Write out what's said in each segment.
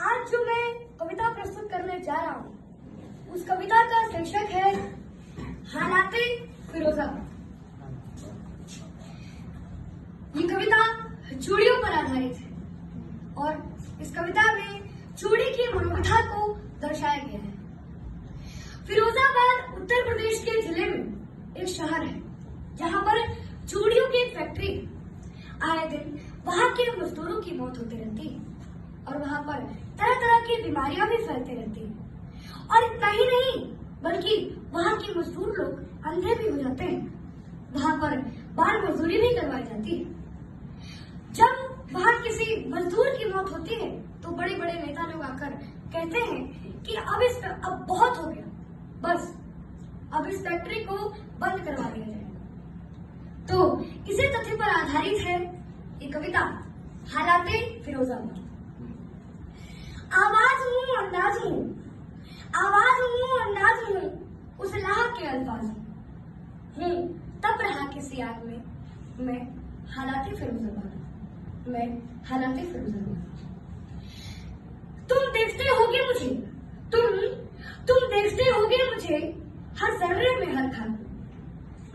आज जो मैं कविता प्रस्तुत करने जा रहा हूँ उस कविता का शीर्षक है हालाते फिरोजाबाद। ये कविता चूड़ियों पर आधारित है और इस कविता में चूड़ी की मनोकथा को दर्शाया गया है। फिरोजाबाद उत्तर प्रदेश के जिले में एक शहर है जहाँ पर चूड़ियों की फैक्ट्री आए दिन वहाँ के मजदूरों की मौत होती रहती है और वहाँ पर तरह तरह की बीमारियां भी फैलती रहती हैं। और इतना ही नहीं बल्कि वहाँ के मजदूर लोग अंधे भी हो जाते हैं। वहाँ पर बाल मजदूरी भी करवाई जाती है। जब वहाँ किसी मजदूर की मौत होती है तो बड़े बड़े नेता लोग आकर कहते हैं कि अब बहुत हो गया, बस अब इस फैक्ट्री को बंद करवा दिया जाए। तो इसी तथ्य पर आधारित है ये कविता हालाते फिरोजाबाद। आवाज हूँ अंदाज हूँ, आवाज हूँ अंदाज हूँ, उस लाह के अल्फाज हूँ तब रहा किसी आग में मैं हालाते फिरोजाबाद, मैं हालाते फिरोजाबाद। तुम देखते होगे मुझे, तुम देखते होगे मुझे हर जर्रे में हर खान।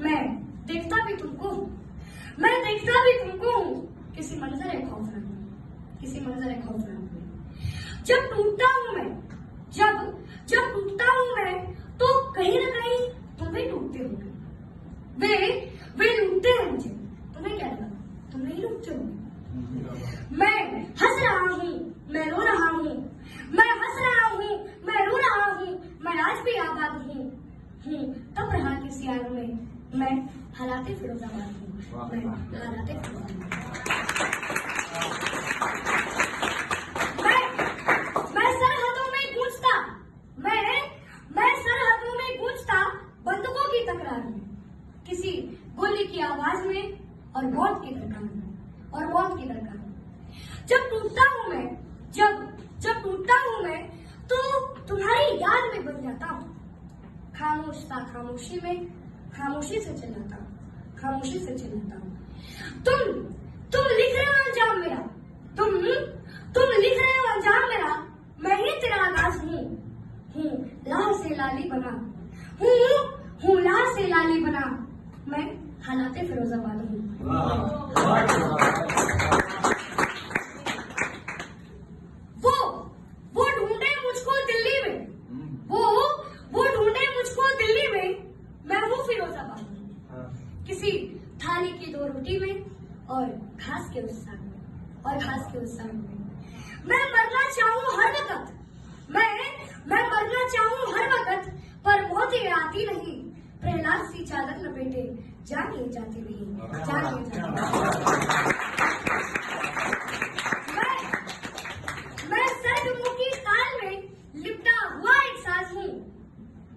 मैं देखता भी तुमको हूँ, मैं देखता भी तुमको हूँ किसी मंजर खौफनाक में, किसी मंजर खौफनाक में। जब टूटता हूँ मैं, जब टूटता हूँ मैं तो कहीं न कहीं तुम भी टूटते होगे। वे लूटते हैं मुझे, तुम्हें क्या लगा तुम नहीं लूटते होगे। मैं हंस रहा हूँ, मैं रो रहा हूँ, मैं हंस रहा हूँ, मैं रो रहा हूँ, मैं आज भी आबाद हूँ तब रहा किसी आग में मैं हालाते फिरोजाबाद हूँ, मैं हालाते फिरोजाबाद। मैं सरहदों में गूंजता, मैं सरहदों में गूंजता बंदूकों की तकरार में, किसी गोली की आवाज में और मौत की दरकार में, और मौत की दरकार में। जब टूटता हूँ मैं, जब टूटता हूँ मैं तो तुम्हारी याद में बन जाता हूँ। खामोश सा खामोशी में खामोशी से चिल्लाता हूँ, खामोशी से चिल्लाता हूँ। तुम लिख रहे हो अंजाम मेरा, तुम लिख रहे हो अंजाम मेरा, मैं ही तेरा आगाज हूँ लाह से लाली बना, हूँ लाह से लाली बना, मैं हालाते फिरोजाबाद हूँ। वो ढूंढे मुझको दिल्ली में, वो ढूंढे मुझको दिल्ली में, मैं हूँ फिरोजाबाद में, किसी थाली की दो रोटी में और घास के उस साग में, और घास के उस साग में। मैं मरना चाहूँ हर वक्त, मैं मरना चाहूँ हर वक्त, पर मौत ये आती नहीं। प्रहलाद सी चादर लपेटे जान ये जाती नहीं, जान ये जाती मैं सर्गमुखी ताल में लिपटा हुआ एक साज हूँ,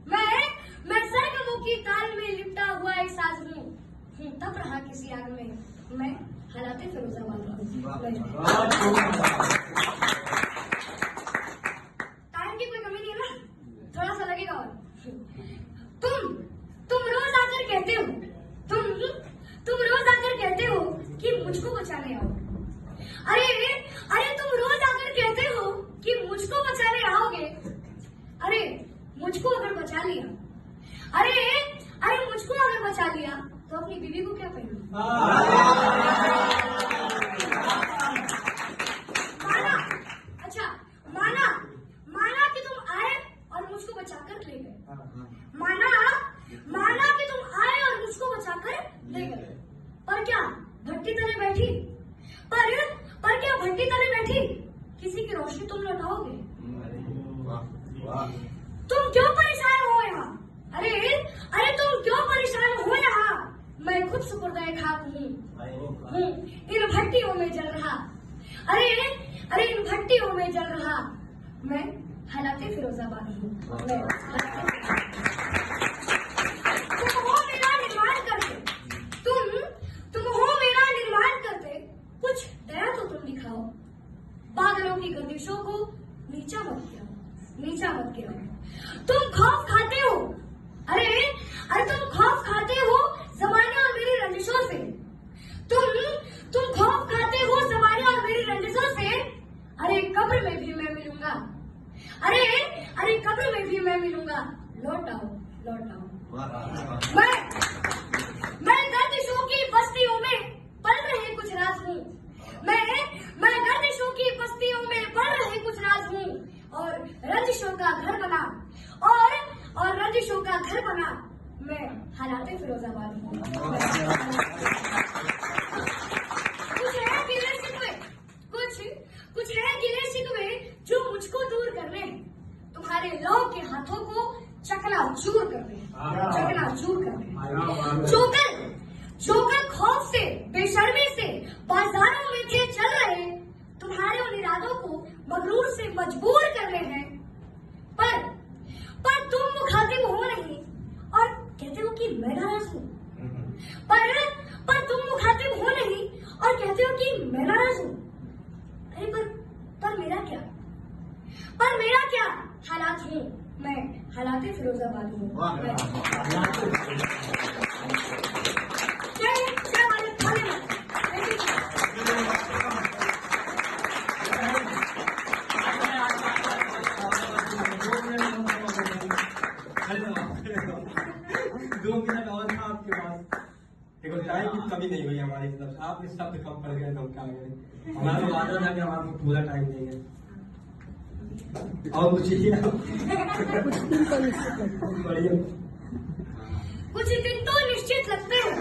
मैं सर्गमुखी ताल में लिपटा हुआ एक साज हूँ तब रहा किसी आग में मैं हालाते फिरोजाबाद हूँ। टाइम की कोई कमी नहीं है ना, थोड़ा सा लगेगा। और तुम रोज आकर कहते हो, तुम रोज आकर कहते हो कि मुझको बचाने आओ। अरे तुम रोज आकर कहते हो कि मुझको बचाने आओगे। अरे मुझको अगर बचा लिया, अरे मुझको अगर बचा लिया तो अपनी बीवी को क्या कहेंगे। माना कि तुम आए और मुझको बचाकर ले गए, माना कि तुम आए और मुझको बचाकर ले गए, पर क्या भट्टी तले बैठी, पर क्या भट्टी तले बैठी किसी की रोशनी तुम लौटाओगे। तुम क्यों परेशान हो यहाँ, अरे तुम क्यों परेशान हो यहाँ, मैं खुद सुपुर्द-ए खाक हूँ इन भट्टियों में जल रहा। अरे इन भट्टियों में जल रहा मैं हालाते फिरोजाबाद हूँ। तुम हो मेरा निर्माण करते, तुम हो मेरा निर्माण करते, कुछ दया तो तुम दिखाओ। बादलों की गर्दिशों को नीचा मत गिराओ। तुम खौफ खाते हो, अरे तुम खौफ खाते हो ज़माने और मेरी रंजिशों से। तुम खौफ खाते हो ज़माने और मेरी रंजिशों से। अरे कब्र में भी मैं मिलूंगा, अरे अरे कब्र में भी मैं मिलूंगा, लौट आओ लौट आओ। मैं गर्दिशों की बस्तियों में पल रहे कुछ राज हूँ, मैं गर्दिशों की बस्तियों में पल रहे कुछ राज हूँ, और रंजिशों का घर बना और रंजिशों का घर बना मैं हालाते फिरोजाबाद हूँ। कुछ है गिले शिकवे जो मुझको दूर करने हैं, तुम्हारे लौ के हाथों को चकनाचूर करने हैं, चकनाचूर करने हैं। जोकर खौफ से बेशर्मी से बाजारों में थे चल रहे, तुम्हारे उन इरादों को मगरूर से मजबूर कर रहे हैं। पर तुम मुखातिब हो नहीं और कहते हो कि मैं नाराज हूँ। पर तुम मुखातिब हो नहीं और कहते हो कि मैं नाराज हूँ। अरे पर मेरा क्या हालात हूँ, मैं हालाते फिरोजाबाद हूँ। दो मिनट और था आपके पास, देखो टाइम की कमी नहीं हुई हमारी तरफ से। आप इस शब्द कम पड़ गए तो हम क्या करें, हमारा तो वादा था कि हम आपको पूरा टाइम देंगे। और कुछ कुछ दिन तो निश्चित लगते हैं।